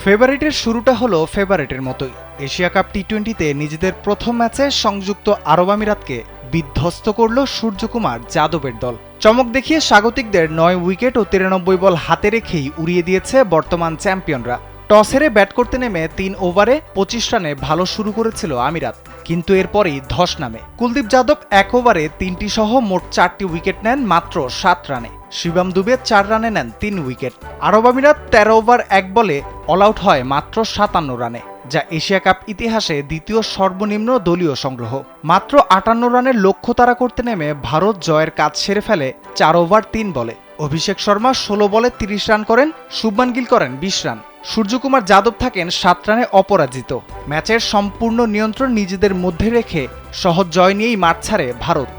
ফেভারিটের শুরুটা হলো ফেভারিটের মতোই। এশিয়া কাপ টি-20তে নিজেদের প্রথম ম্যাচে সংযুক্ত আরব আমিরাতকে বিধ্বস্ত করল সূর্যকুমার যাদবের দল। চমক দেখিয়ে স্বাগতিকদের 9 উইকেট ও 93 বল হাতে রেখেই উড়িয়ে দিয়েছে বর্তমান চ্যাম্পিয়নরা। টস হেরে ব্যাট করতে নেমে 3 ওভারে 25 রানে ভালো শুরু করেছিল আমিরাত, কিন্তু এরপরই ধস নামে। কুলদীপ যাদব 1 ওভারে 3টি সহ মোট 4টি উইকেট নেন মাত্র 7 রানে। শিবম দুবে 4 রানে নেন 3 উইকেট। আরব আমিরাত 13 ওভার 1 বলে অল আউট হয় মাত্র 57 রানে, যা এশিয়া কাপ ইতিহাসে দ্বিতীয় সর্বনিম্ন দলীয় সংগ্রহ। মাত্র 58 রানের লক্ষ্য তাড়া করতে নেমে ভারত জয়ের কাজ সেরে ফেলে 4 ওভার 3 বলে। অভিষেক শর্মা 16 বলে 30 রান করেন, শুভমান গিল করেন 20 রান। সূর্যকুমার যাদব থাকেন 7 রানে অপরাজিত। ম্যাচের সম্পূর্ণ নিয়ন্ত্রণ নিজেদের মধ্যে রেখে সহজ জয় নিয়েই মাঠ ছাড়ে ভারত।